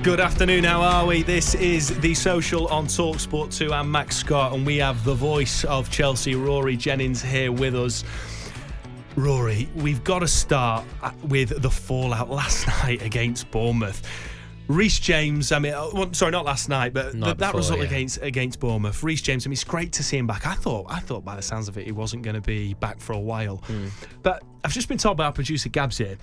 Good afternoon, how are we? This is The Social on talkSPORT 2. I'm Max Scott, and we have the voice of Chelsea, Rory Jennings, here with us. Rory, we've got to start with the fallout last night against Bournemouth. Reece James, sorry, not last night, but that result against Bournemouth. Reece James, it's great to see him back. I thought by the sounds of it, he wasn't going to be back for a while. But I've just been told by our producer Gabs here,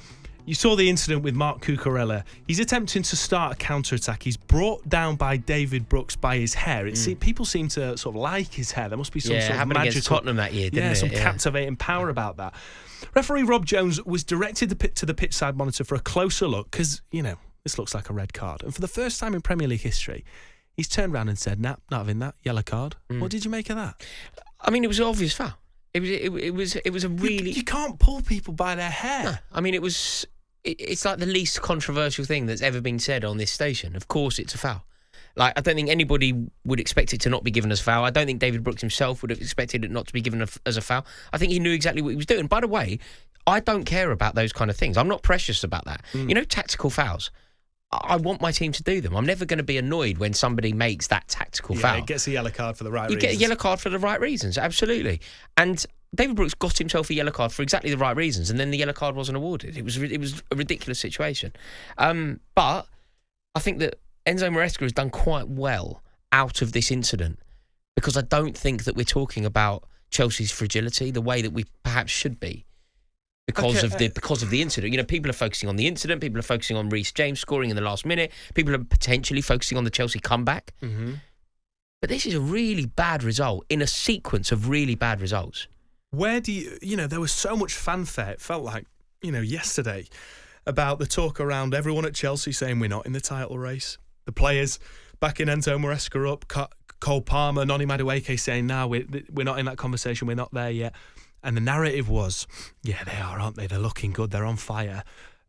you saw the incident with Marc Cucurella. He's attempting to start a counter-attack. He's brought down by David Brooks by his hair. People seem to sort of like his hair. There must be some sort of magical... against Tottenham that year, didn't it? Some captivating power about that. Referee Rob Jones was directed to the pitch side monitor for a closer look because, this looks like a red card. And for the first time in Premier League history, he's turned around and said, nah, not having that, yellow card. What did you make of that? It was an obvious foul. It was a really... You can't pull people by their hair. No. It's like the least controversial thing that's ever been said on this station. Of course it's a foul. I don't think anybody would expect it to not be given as a foul. I don't think David Brooks himself would have expected it not to be given as a foul. I think he knew exactly what he was doing. By the way, I don't care about those kind of things. I'm not precious about that. Tactical fouls. I want my team to do them. I'm never going to be annoyed when somebody makes that tactical foul. It gets a yellow card for the right reasons. You get a yellow card for the right reasons, absolutely. And David Brooks got himself a yellow card for exactly the right reasons, and then the yellow card wasn't awarded. It was a ridiculous situation. But I think that Enzo Maresca has done quite well out of this incident because I don't think that we're talking about Chelsea's fragility the way that we perhaps should be. Because of the incident. People are focusing on the incident. People are focusing on Reece James scoring in the last minute. People are potentially focusing on the Chelsea comeback. Mm-hmm. But this is a really bad result in a sequence of really bad results. Where do there was so much fanfare, it felt like, yesterday, about the talk around everyone at Chelsea saying we're not in the title race. The players backing Enzo Maresca up, Cole Palmer, Noni Madueke saying, no, we're not in that conversation, we're not there yet. And the narrative was, yeah, they are, aren't they? They're looking good. They're on fire.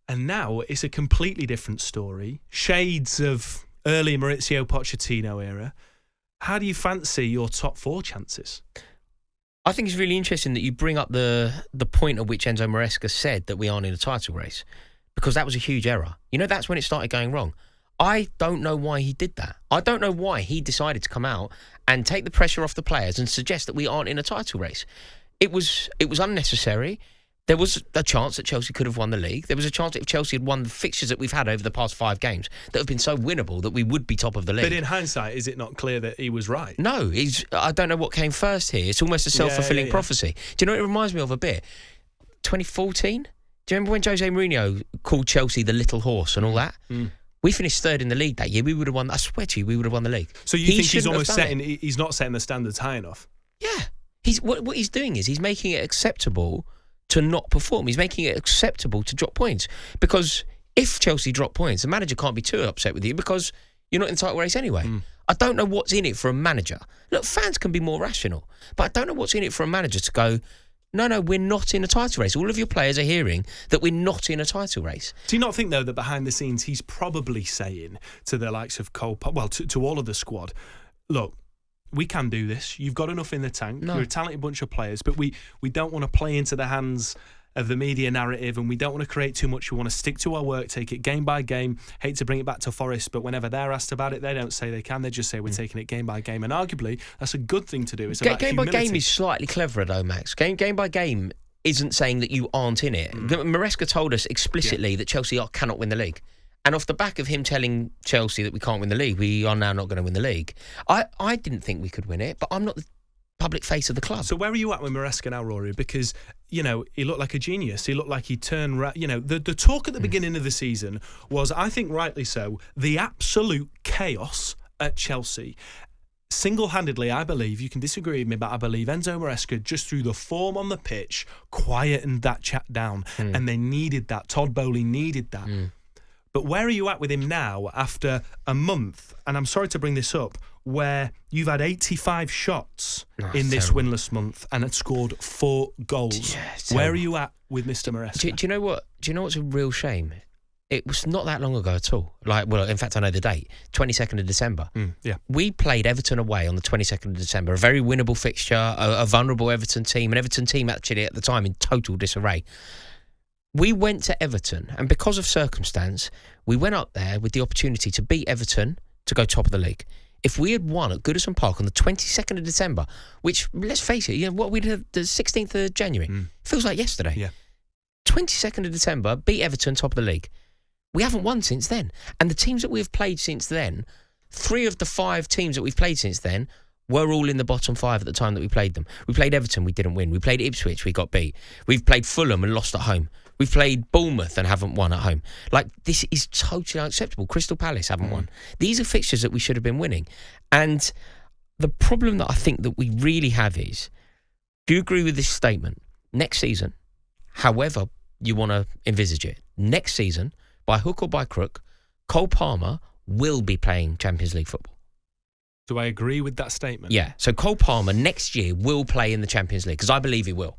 And now it's a completely different story. Shades of early Maurizio Pochettino era. How do you fancy your top four chances? I think it's really interesting that you bring up the point at which Enzo Maresca said that we aren't in a title race, because that was a huge error. That's when it started going wrong. I don't know why he did that. I don't know why he decided to come out and take the pressure off the players and suggest that we aren't in a title race. It was unnecessary. There was a chance that Chelsea could have won the league. There was a chance that if Chelsea had won the fixtures that we've had over the past 5 games that have been so winnable that we would be top of the league. But in hindsight, is it not clear that he was right? No, I don't know what came first here. It's almost a self-fulfilling prophecy. Do you know what it reminds me of a bit? 2014? Do you remember when Jose Mourinho called Chelsea the little horse and all that? We finished 3rd in the league that year. We would have won. I swear to you, we would have won the league. So you think he's almost he's not setting the standards high enough? Yeah. What he's doing is he's making it acceptable to not perform. He's making it acceptable to drop points. Because if Chelsea drop points, the manager can't be too upset with you because you're not in the title race anyway. I don't know what's in it for a manager. Look, fans can be more rational, but I don't know what's in it for a manager to go, no, we're not in a title race. All of your players are hearing that we're not in a title race. Do you not think, though, that behind the scenes he's probably saying to the likes of Cole, to all of the squad, look, we can do this. You've got enough in the tank. You're a talented bunch of players, but we don't want to play into the hands of the media narrative, and we don't want to create too much. We want to stick to our work, take it game by game. Hate to bring it back to Forest, but whenever they're asked about it, they don't say they can. They just say we're taking it game by game. And arguably, that's a good thing to do. It's about game humility. By game is slightly cleverer, though, Max. Game by game isn't saying that you aren't in it. Maresca told us explicitly that Chelsea cannot win the league. And off the back of him telling Chelsea that we can't win the league, we are now not going to win the league. I didn't think we could win it, but I'm not the public face of the club. So where are you at with Maresca now, Rory? Because, he looked like a genius. He looked like he turned... the talk at the beginning of the season was, I think rightly so, the absolute chaos at Chelsea. Single-handedly, I believe, you can disagree with me, but I believe Enzo Maresca, just through the form on the pitch, quietened that chat down. And they needed that. Todd Boehly needed that. But where are you at with him now after a month, and I'm sorry to bring this up, where you've had 85 shots in this winless month and had scored 4 goals? Yeah, where are you at with Mr. Maresca? Do you know what? Do you know what's a real shame? It was not that long ago at all. In fact, I know the date, 22nd of December. We played Everton away on the 22nd of December, a very winnable fixture, a vulnerable Everton team, an Everton team actually at the time in total disarray. We went to Everton, and because of circumstance, we went up there with the opportunity to beat Everton to go top of the league. If we had won at Goodison Park on the 22nd of December, which, let's face it, what we did the 16th of January, feels like yesterday. Yeah. 22nd of December, beat Everton top of the league. We haven't won since then. And the teams that we have played since then, 3 of the 5 teams that we've played since then were all in the bottom 5 at the time that we played them. We played Everton, we didn't win. We played Ipswich, we got beat. We've played Fulham and lost at home. We've played Bournemouth and haven't won at home. Like, this is totally unacceptable. Crystal Palace haven't won. These are fixtures that we should have been winning. And the problem that I think that we really have is, do you agree with this statement? Next season, however you want to envisage it, next season, by hook or by crook, Cole Palmer will be playing Champions League football. Do I agree with that statement? Yeah. So Cole Palmer next year will play in the Champions League, because I believe he will.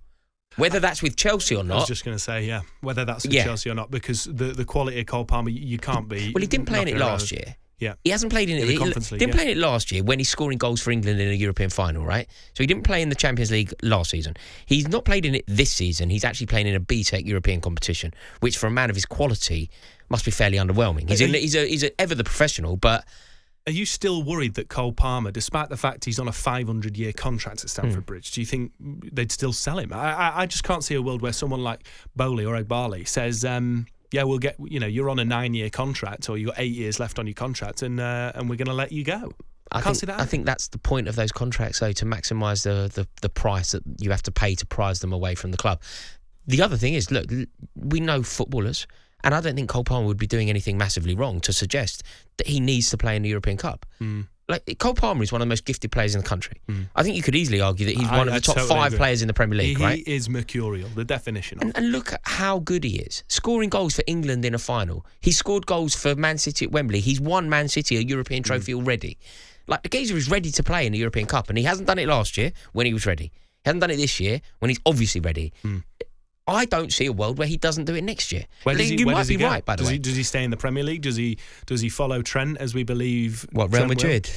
Whether that's with Chelsea or not. I was just going to say, whether that's with Chelsea or not, because the quality of Cole Palmer, you can't be. Well, he didn't play in it last year. Yeah. He hasn't played in it. The Conference League, didn't play in it last year when he's scoring goals for England in a European final, right? So he didn't play in the Champions League last season. He's not played in it this season. He's actually playing in a BTEC European competition, which for a man of his quality must be fairly underwhelming. He's ever the professional, but. Are you still worried that Cole Palmer, despite the fact he's on a 500-year contract at Stamford Bridge, do you think they'd still sell him? I just can't see a world where someone like Bowley or Egbali says, we'll get, you're on a 9-year contract, or you've got 8 years left on your contract, and we're going to let you go. I can't see that. I think that's the point of those contracts, though, to maximise the price that you have to pay to prize them away from the club. The other thing is, look, we know footballers. And I don't think Cole Palmer would be doing anything massively wrong to suggest that he needs to play in the European Cup. Like, Cole Palmer is one of the most gifted players in the country. I think you could easily argue that he's one of the top totally 5 agree. Players in the Premier League, right? He is mercurial, the definition of it. And look at how good he is. Scoring goals for England in a final. He scored goals for Man City at Wembley. He's won Man City a European trophy already. Like, the geezer is ready to play in the European Cup, and he hasn't done it last year when he was ready. He hasn't done it this year when he's obviously ready. I don't see a world where he doesn't do it next year. You might be right, by the way. Does he stay in the Premier League? Does he follow Trent, as we believe? What, Real Madrid?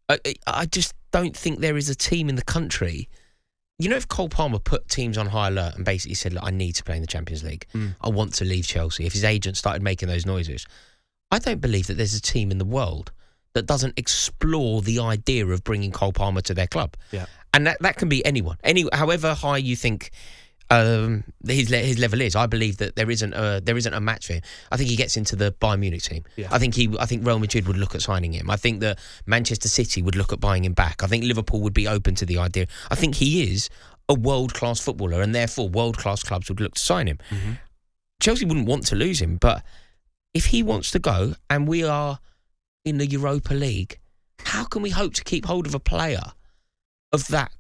I just don't think there is a team in the country. If Cole Palmer put teams on high alert and basically said, look, I need to play in the Champions League. I want to leave Chelsea. If his agent started making those noises, I don't believe that there's a team in the world that doesn't explore the idea of bringing Cole Palmer to their club. Yeah. And that can be anyone. However high you think his level is, I believe that there isn't a match for him. I think he gets into the Bayern Munich team. Yeah. I think Real Madrid would look at signing him. I think that Manchester City would look at buying him back. I think Liverpool would be open to the idea. I think he is a world-class footballer, and therefore world-class clubs would look to sign him. Chelsea wouldn't want to lose him, but if he wants to go and we are in the Europa League, how can we hope to keep hold of a player of that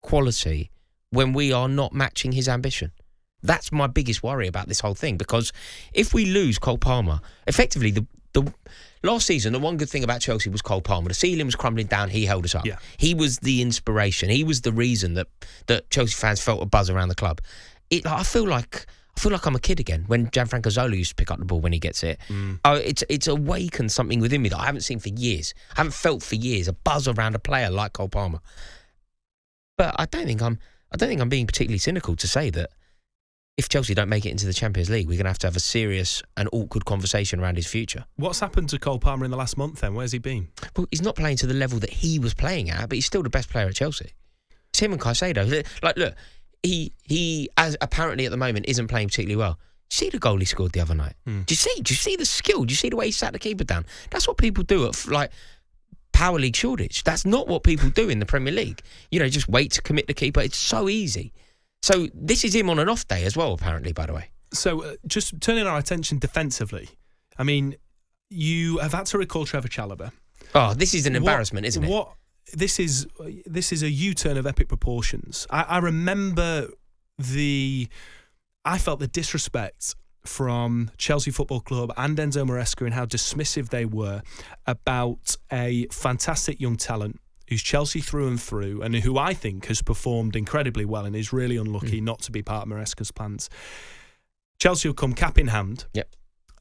quality when we are not matching his ambition? That's my biggest worry about this whole thing, because if we lose Cole Palmer, effectively the last season, the one good thing about Chelsea was Cole Palmer. The ceiling was crumbling down. He held us up. Yeah. He was the inspiration. He was the reason that Chelsea fans felt a buzz around the club. I feel like I'm a kid again when Gianfranco Zola used to pick up the ball when he gets it. It's awakened something within me that I haven't seen for years. I haven't felt for years, a buzz around a player like Cole Palmer. But I don't think I'm being particularly cynical to say that if Chelsea don't make it into the Champions League, we're going to have a serious and awkward conversation around his future. What's happened to Cole Palmer in the last month then? Where's he been? Well, he's not playing to the level that he was playing at, but he's still the best player at Chelsea. It's him and Caicedo. Like, look, he as apparently at the moment isn't playing particularly well. See the goal he scored the other night? Do you see the skill? Do you see the way he sat the keeper down? That's what people do at Power League Shoreditch. That's not what people do in the Premier League. Just wait to commit the keeper. It's so easy. So this is him on an off day as well, apparently, by the way. So just turning our attention defensively, I mean, you have had to recall Trevoh Chalobah. Oh, this is an embarrassment, isn't it? This is a U-turn of epic proportions. I remember I felt the disrespect from Chelsea Football Club and Enzo Maresca in how dismissive they were about a fantastic young talent who's Chelsea through and through, and who I think has performed incredibly well and is really unlucky not to be part of Maresca's plans. Chelsea will come cap in hand. Yep.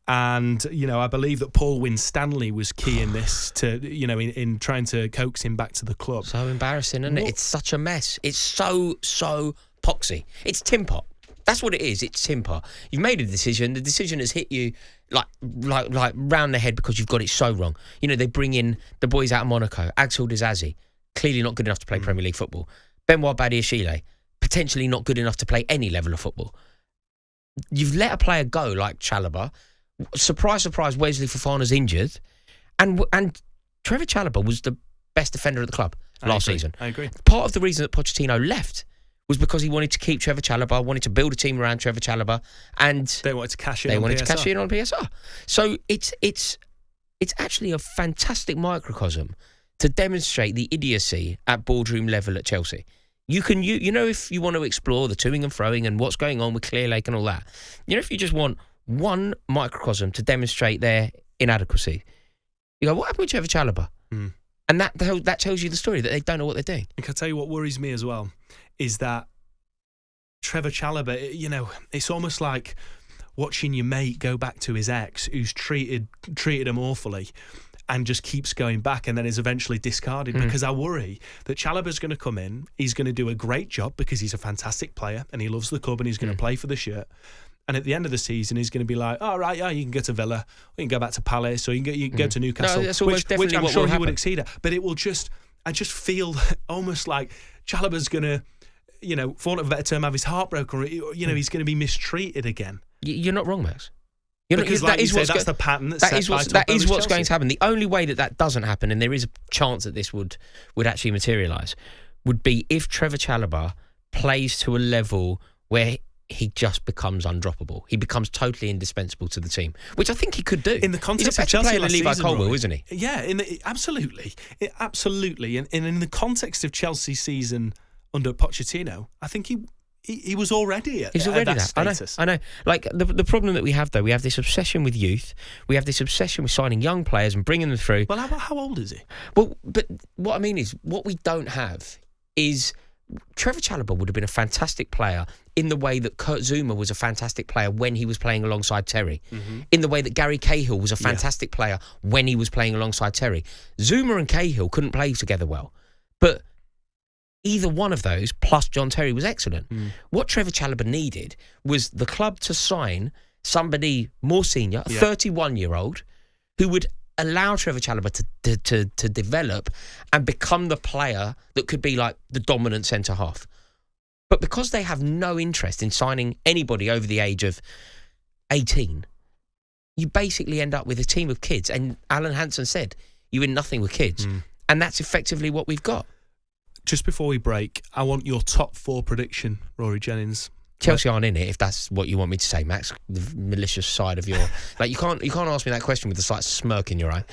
And, I believe that Paul Winstanley was key in this to, in trying to coax him back to the club. So embarrassing, isn't it? It's such a mess. It's so poxy. It's tin pot. That's what it is. It's simple. You've made a decision. The decision has hit you like round the head because you've got it so wrong. You know, they bring in the boys out of Monaco. Axel Disasi, clearly not good enough to play Premier League football. Benoit Badiashile, potentially not good enough to play any level of football. You've let a player go like Chalobah. Surprise, surprise, Wesley Fofana's injured. And Trevoh Chalobah was the best defender at the club last season. I agree. Part of the reason that Pochettino left was because he wanted to keep Trevoh Chalobah, wanted to build a team around Trevoh Chalobah, and they wanted to cash in. On PSR. So it's actually a fantastic microcosm to demonstrate the idiocy at boardroom level at Chelsea. You know, if you want to explore the toing and froing and what's going on with Clearlake and all that, you know, if you just want one microcosm to demonstrate their inadequacy, you go, what happened with Trevoh Chalobah? And that tells you the story, that they don't know what they're doing. And can I tell you what worries me as well? Is that Trevoh Chalobah, you know, it's almost like watching your mate go back to his ex who's treated him awfully and just keeps going back and then is eventually discarded, because I worry that Chalobah's going to come in, he's going to do a great job because he's a fantastic player and he loves the club and he's going to play for the shirt. And at the end of the season, he's going to be like, "Oh, right, yeah, you can go to Villa, or you can go back to Palace, or you can go to Newcastle," no, that's almost which I'm what sure will he would happen. exceed at. But it will I just feel almost like Chalobah's going to, you know, for want of a better term, have his heart broken, or, you know, he's going to be mistreated again. You're not wrong, Max. Because that's the pattern that's that is what's going to happen. The only way that doesn't happen, and there is a chance that this would actually materialise, would be if Trevoh Chalobah plays to a level where he just becomes undroppable. He becomes totally indispensable to the team, which I think he could do. In the context of Chelsea, player than Levi Colwill, isn't he? Yeah, absolutely. And in the context of Chelsea's season under Pochettino, I think he was already at that status. I know. Like, the problem that we have, though, we have this obsession with youth. We have this obsession with signing young players and bringing them through. Well, how old is he? Well, but what I mean is, what we don't have is... Trevoh Chalobah would have been a fantastic player in the way that Kurt Zouma was a fantastic player when he was playing alongside Terry. In the way that Gary Cahill was a fantastic player when he was playing alongside Terry. Zouma and Cahill couldn't play together well. But either one of those, plus John Terry, was excellent. What Trevoh Chalobah needed was the club to sign somebody more senior, a 31-year-old, who would allow Trevoh Chalobah to develop and become the player that could be like the dominant centre half. But because they have no interest in signing anybody over the age of 18, you basically end up with a team of kids. And Alan Hansen said, you win nothing with kids. And that's effectively what we've got. Just before we break, I want your top 4 prediction, Rory Jennings. Chelsea aren't in it, if that's what you want me to say, Max. The malicious side of your... Like, you can't ask me that question with a slight smirk in your eye.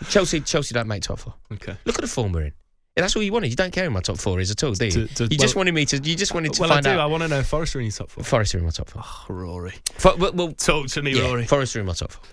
Chelsea don't make top 4. Okay. Look at the form we're in. Yeah, that's all you wanted. You don't care who my top 4 is at all, do you? You just wanted to find out. I want to know Forest are in your top 4. Forest are in my top 4. Oh, Rory. Talk to me, Rory. Forest are in my top 4.